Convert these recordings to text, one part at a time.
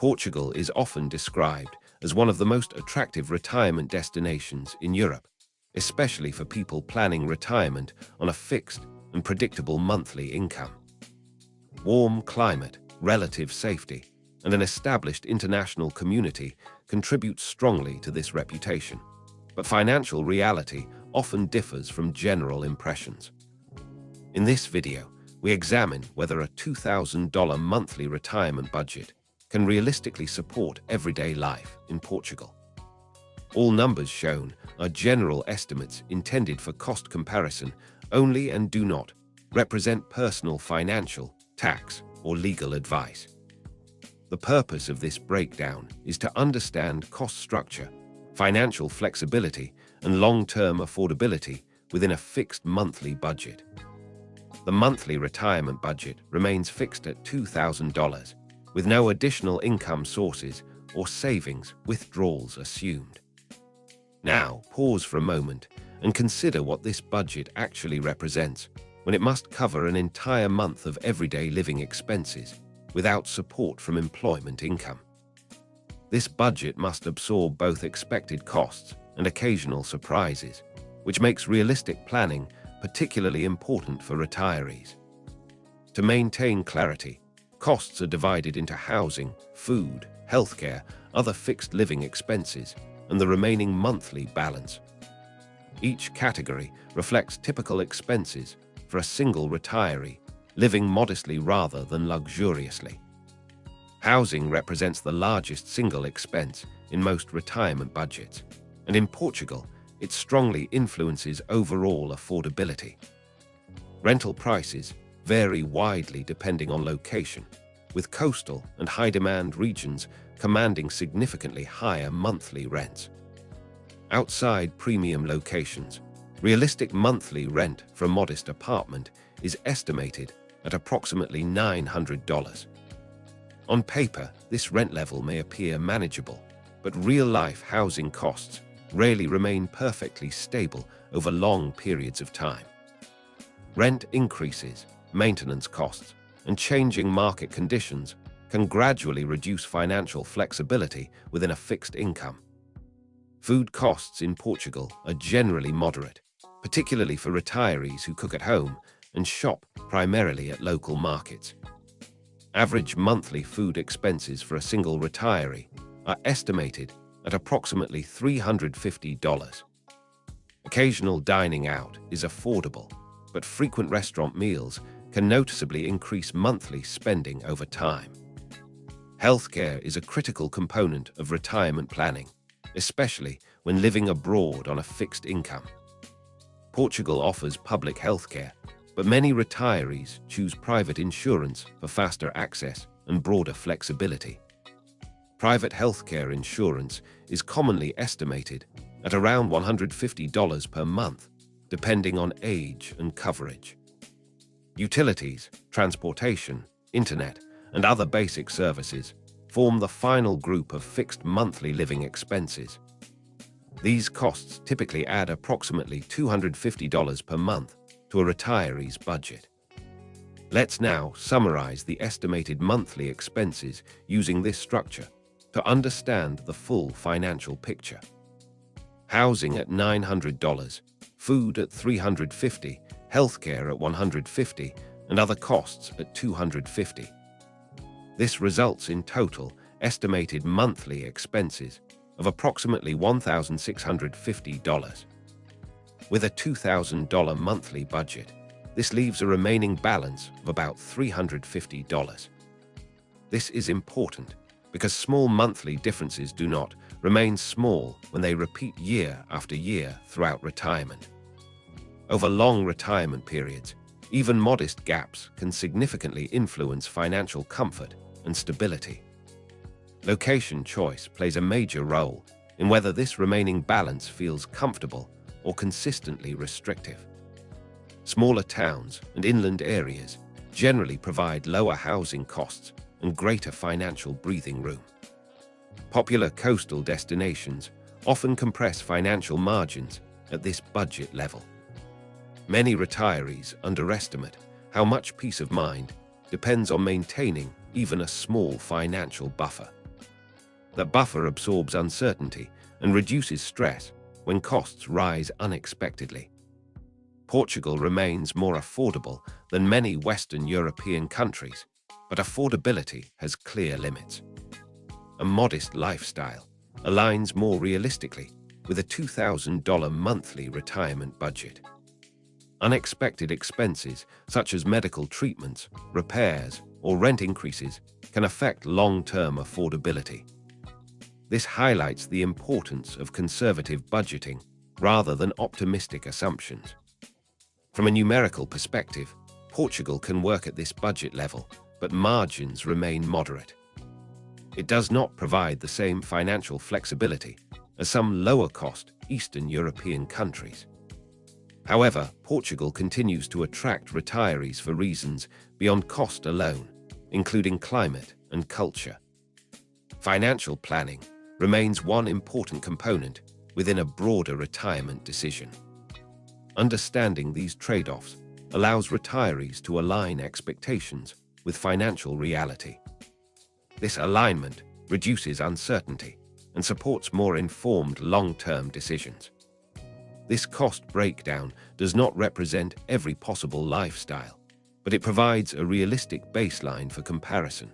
Portugal is often described as one of the most attractive retirement destinations in Europe, especially for people planning retirement on a fixed and predictable monthly income. Warm climate, relative safety, and an established international community contribute strongly to this reputation, but financial reality often differs from general impressions. In this video, we examine whether a $2,000 monthly retirement budget can realistically support everyday life in Portugal. All numbers shown are general estimates intended for cost comparison only and do not represent personal financial, tax, or legal advice. The purpose of this breakdown is to understand cost structure, financial flexibility, and long-term affordability within a fixed monthly budget. The monthly retirement budget remains fixed at $2,000, with no additional income sources or savings withdrawals assumed. Now, pause for a moment and consider what this budget actually represents when it must cover an entire month of everyday living expenses without support from employment income. This budget must absorb both expected costs and occasional surprises, which makes realistic planning particularly important for retirees. To maintain clarity, costs are divided into housing, food, healthcare, other fixed living expenses, and the remaining monthly balance. Each category reflects typical expenses for a single retiree living modestly rather than luxuriously. Housing represents the largest single expense in most retirement budgets, and in Portugal, it strongly influences overall affordability. Rental prices vary widely depending on location, with coastal and high-demand regions commanding significantly higher monthly rents. Outside premium locations, realistic monthly rent for a modest apartment is estimated at approximately $900. On paper, this rent level may appear manageable, but real-life housing costs rarely remain perfectly stable over long periods of time. Rent increases, maintenance costs, and changing market conditions can gradually reduce financial flexibility within a fixed income. Food costs in Portugal are generally moderate, particularly for retirees who cook at home and shop primarily at local markets. Average monthly food expenses for a single retiree are estimated at approximately $350. Occasional dining out is affordable, but frequent restaurant meals can noticeably increase monthly spending over time. Healthcare is a critical component of retirement planning, especially when living abroad on a fixed income. Portugal offers public healthcare, but many retirees choose private insurance for faster access and broader flexibility. Private healthcare insurance is commonly estimated at around $150 per month, depending on age and coverage. Utilities, transportation, internet, and other basic services form the final group of fixed monthly living expenses. These costs typically add approximately $250 per month to a retiree's budget. Let's now summarize the estimated monthly expenses using this structure to understand the full financial picture. Housing at $900, food at $350, healthcare at $150, and other costs at $250. This results in total estimated monthly expenses of approximately $1,650. With a $2,000 monthly budget, this leaves a remaining balance of about $350. This is important because small monthly differences do not remain small when they repeat year after year throughout retirement. Over long retirement periods, even modest gaps can significantly influence financial comfort and stability. Location choice plays a major role in whether this remaining balance feels comfortable or consistently restrictive. Smaller towns and inland areas generally provide lower housing costs and greater financial breathing room. Popular coastal destinations often compress financial margins at this budget level. Many retirees underestimate how much peace of mind depends on maintaining even a small financial buffer. That buffer absorbs uncertainty and reduces stress when costs rise unexpectedly. Portugal remains more affordable than many Western European countries, but affordability has clear limits. A modest lifestyle aligns more realistically with a $2,000 monthly retirement budget. Unexpected expenses, such as medical treatments, repairs, or rent increases, can affect long-term affordability. This highlights the importance of conservative budgeting rather than optimistic assumptions. From a numerical perspective, Portugal can work at this budget level, but margins remain moderate. It does not provide the same financial flexibility as some lower-cost Eastern European countries. However, Portugal continues to attract retirees for reasons beyond cost alone, including climate and culture. Financial planning remains one important component within a broader retirement decision. Understanding these trade-offs allows retirees to align expectations with financial reality. This alignment reduces uncertainty and supports more informed long-term decisions. This cost breakdown does not represent every possible lifestyle, but it provides a realistic baseline for comparison.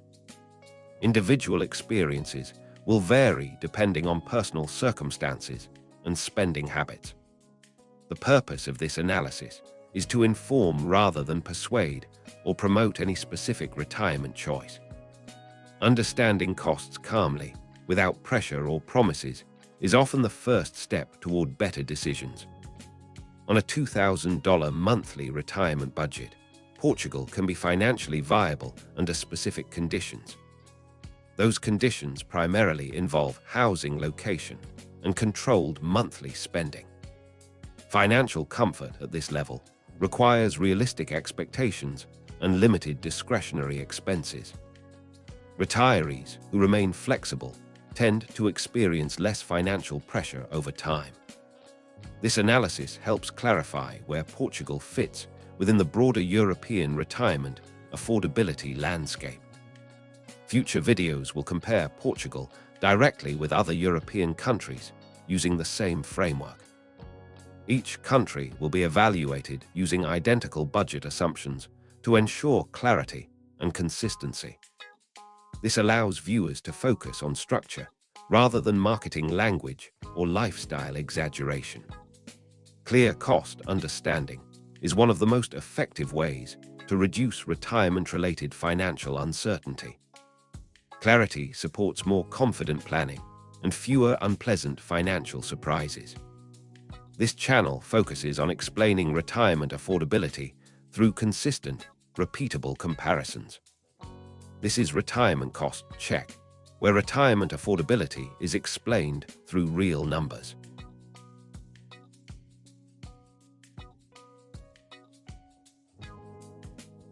Individual experiences will vary depending on personal circumstances and spending habits. The purpose of this analysis is to inform rather than persuade or promote any specific retirement choice. Understanding costs calmly, without pressure or promises, is often the first step toward better decisions. On a $2,000 monthly retirement budget, Portugal can be financially viable under specific conditions. Those conditions primarily involve housing location and controlled monthly spending. Financial comfort at this level requires realistic expectations and limited discretionary expenses. Retirees who remain flexible tend to experience less financial pressure over time. This analysis helps clarify where Portugal fits within the broader European retirement affordability landscape. Future videos will compare Portugal directly with other European countries using the same framework. Each country will be evaluated using identical budget assumptions to ensure clarity and consistency. This allows viewers to focus on structure rather than marketing language or lifestyle exaggeration. Clear cost understanding is one of the most effective ways to reduce retirement-related financial uncertainty. Clarity supports more confident planning and fewer unpleasant financial surprises. This channel focuses on explaining retirement affordability through consistent, repeatable comparisons. This is Retirement Cost Check, where retirement affordability is explained through real numbers.